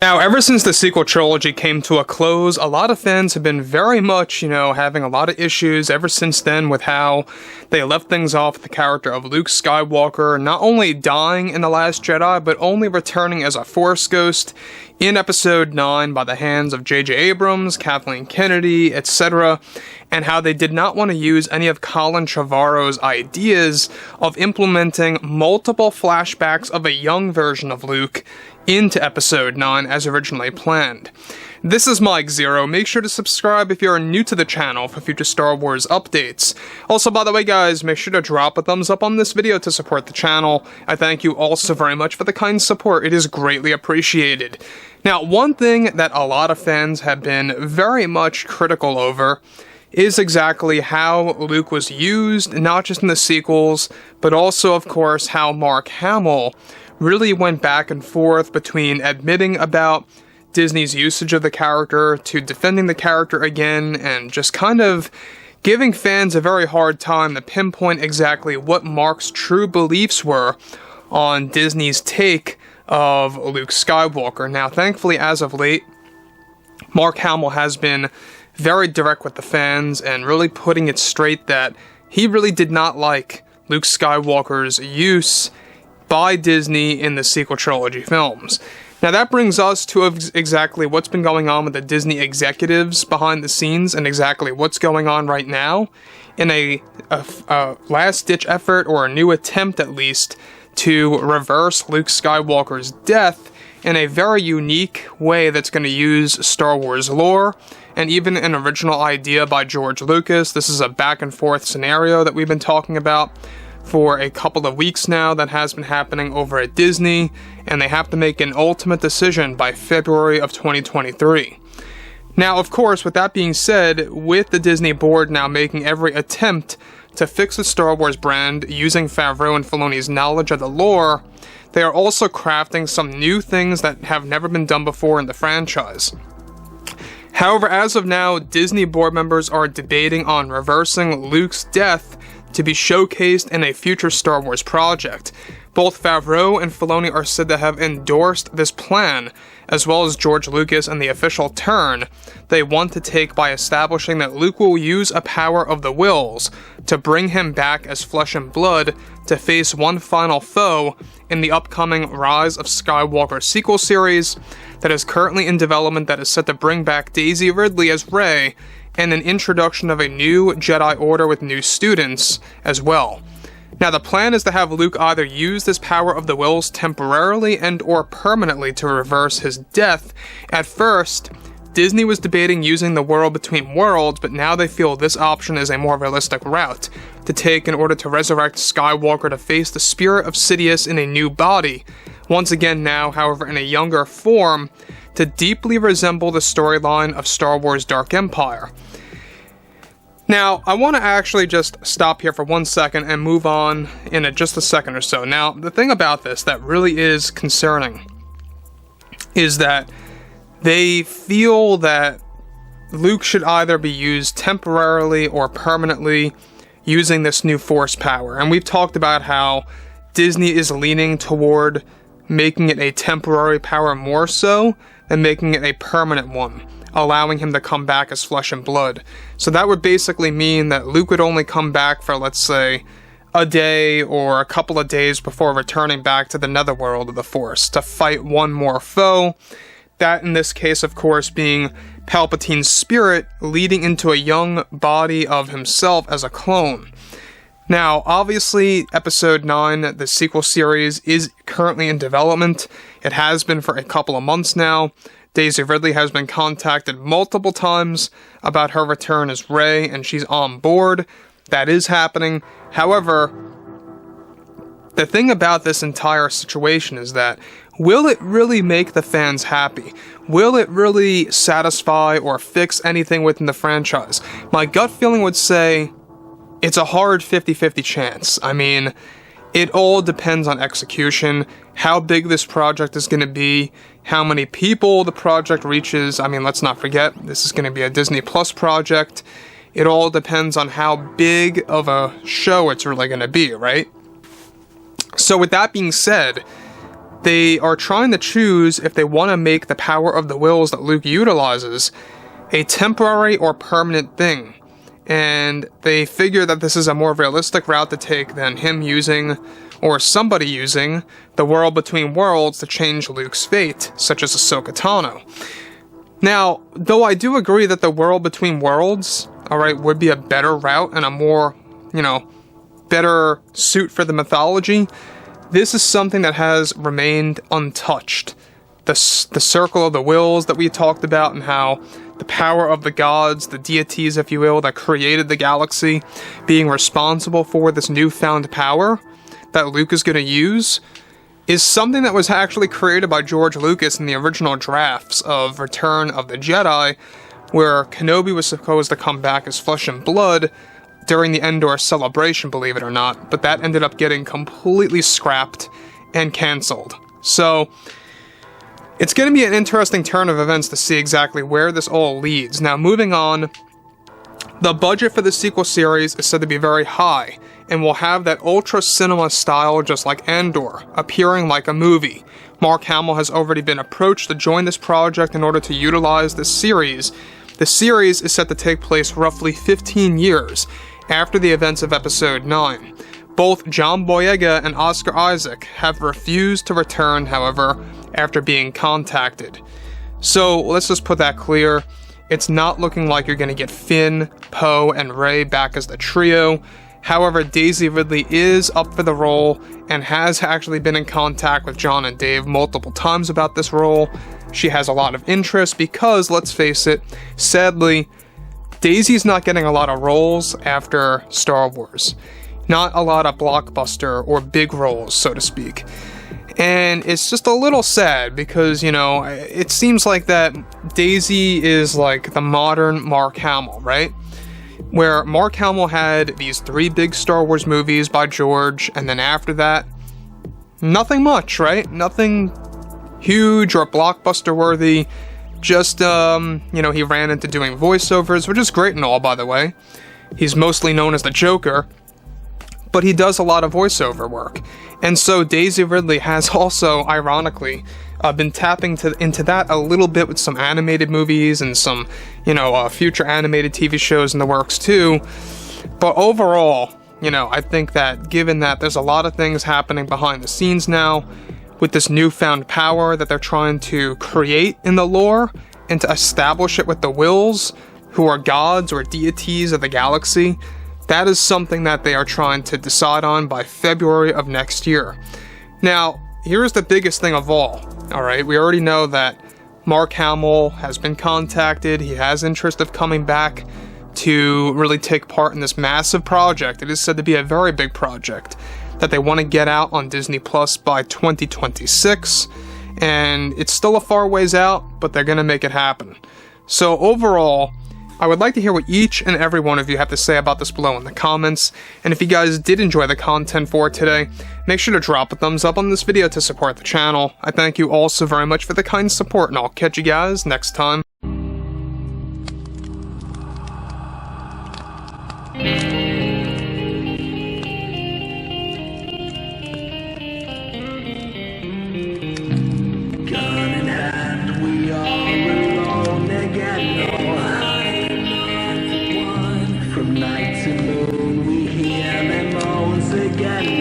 Now, ever since the sequel trilogy came to a close, a lot of fans have been very much, having a lot of issues ever since then with how they left things off with the character of Luke Skywalker not only dying in The Last Jedi, but only returning as a Force ghost in Episode 9 by the hands of J.J. Abrams, Kathleen Kennedy, etc., and how they did not want to use any of Colin Trevorrow's ideas of implementing multiple flashbacks of a young version of Luke into Episode 9 as originally planned. This is Mike Zero. Make sure to subscribe if you're new to the channel for future Star Wars updates. Also, by the way guys, make sure to drop a thumbs up on this video to support the channel. I thank you all so very much for the kind support. It is greatly appreciated. Now, one thing that a lot of fans have been very much critical over is exactly how Luke was used, not just in the sequels, but also, of course, how Mark Hamill really went back and forth between admitting about Disney's usage of the character to defending the character again, and just kind of giving fans a very hard time to pinpoint exactly what Mark's true beliefs were on Disney's take of Luke Skywalker. Now, thankfully, as of late, Mark Hamill has been very direct with the fans and really putting it straight that he really did not like Luke Skywalker's use by Disney in the sequel trilogy films. Now that brings us to exactly what's been going on with the Disney executives behind the scenes and exactly what's going on right now in a last-ditch effort, or a new attempt at least, to reverse Luke Skywalker's death in a very unique way that's going to use Star Wars lore and even an original idea by George Lucas. This is a back-and-forth scenario that we've been talking about for a couple of weeks now that has been happening over at Disney, and they have to make an ultimate decision by February of 2023. Now, of course, with that being said, with the Disney board now making every attempt to fix the Star Wars brand using Favreau and Filoni's knowledge of the lore, they are also crafting some new things that have never been done before in the franchise. However, as of now, Disney board members are debating on reversing Luke's death to be showcased in a future Star Wars project. Both Favreau and Filoni are said to have endorsed this plan, as well as George Lucas, and the official turn they want to take by establishing that Luke will use a power of the wills to bring him back as flesh and blood to face one final foe in the upcoming Rise of Skywalker sequel series that is currently in development, that is set to bring back Daisy Ridley as Rey, and an introduction of a new Jedi Order with new students as well. Now, the plan is to have Luke either use this power of the wills temporarily and or permanently to reverse his death. At first, Disney was debating using the world between worlds, but now they feel this option is a more realistic route to take in order to resurrect Skywalker to face the spirit of Sidious in a new body, once again now, however, in a younger form, to deeply resemble the storyline of Star Wars Dark Empire. Now, I want to actually just stop here for 1 second and move on in just a second or so. Now, the thing about this that really is concerning is that they feel that Luke should either be used temporarily or permanently using this new Force power. And we've talked about how Disney is leaning toward making it a temporary power more so than making it a permanent one, allowing him to come back as flesh and blood. So that would basically mean that Luke would only come back for, let's say, a day or a couple of days before returning back to the netherworld of the Force to fight one more foe. That, in this case, of course, being Palpatine's spirit leading into a young body of himself as a clone. Now, obviously, Episode 9, the sequel series, is currently in development. It has been for a couple of months now. Daisy Ridley has been contacted multiple times about her return as Rey, and she's on board. That is happening. However, the thing about this entire situation is that, will it really make the fans happy? Will it really satisfy or fix anything within the franchise? My gut feeling would say it's a hard 50-50 chance. I mean, it all depends on execution, how big this project is going to be, how many people the project reaches. I mean, let's not forget, this is going to be a Disney Plus project. It all depends on how big of a show it's really going to be, right? So with that being said, they are trying to choose if they want to make the power of the wills that Luke utilizes a temporary or permanent thing. And they figure that this is a more realistic route to take than him using, or somebody using, the world between worlds to change Luke's fate, such as Ahsoka Tano. Now, though I do agree that the world between worlds, alright, would be a better route and a more, better suit for the mythology, this is something that has remained untouched. The circle of the wills that we talked about, and how the power of the gods, the deities, if you will, that created the galaxy, being responsible for this newfound power that Luke is going to use, is something that was actually created by George Lucas in the original drafts of Return of the Jedi, where Kenobi was supposed to come back as flesh and blood during the Endor celebration, believe it or not, but that ended up getting completely scrapped and cancelled. So it's going to be an interesting turn of events to see exactly where this all leads. Now, moving on, the budget for the sequel series is said to be very high, and will have that ultra cinema style just like Andor, appearing like a movie. Mark Hamill has already been approached to join this project in order to utilize this series. The series is set to take place roughly 15 years after the events of Episode 9. Both John Boyega and Oscar Isaac have refused to return, however, after being contacted. So let's just put that clear. It's not looking like you're going to get Finn, Poe, and Rey back as the trio. However, Daisy Ridley is up for the role and has actually been in contact with John and Dave multiple times about this role. She has a lot of interest because, let's face it, sadly, Daisy's not getting a lot of roles after Star Wars. Not a lot of blockbuster or big roles, so to speak. And it's just a little sad because, it seems like that Daisy is like the modern Mark Hamill, right? Where Mark Hamill had these 3 big Star Wars movies by George, and then after that, nothing much, right? Nothing huge or blockbuster worthy. Just, he ran into doing voiceovers, which is great and all, by the way. He's mostly known as the Joker, but he does a lot of voiceover work. And so Daisy Ridley has also, ironically, been tapping into that a little bit with some animated movies and some, future animated TV shows in the works too. But overall, I think that given that there's a lot of things happening behind the scenes now, with this newfound power that they're trying to create in the lore, and to establish it with the wills, who are gods or deities of the galaxy, that is something that they are trying to decide on by February of next year. Now, here's the biggest thing of all, alright? We already know that Mark Hamill has been contacted. He has interest of coming back to really take part in this massive project. It is said to be a very big project that they want to get out on Disney Plus by 2026. And it's still a far ways out, but they're going to make it happen. So overall, I would like to hear what each and every one of you have to say about this below in the comments, and if you guys did enjoy the content for today, make sure to drop a thumbs up on this video to support the channel. I thank you all so very much for the kind support, and I'll catch you guys next time. Gun in hand, we are alone again. From night to moon we hear them moans again.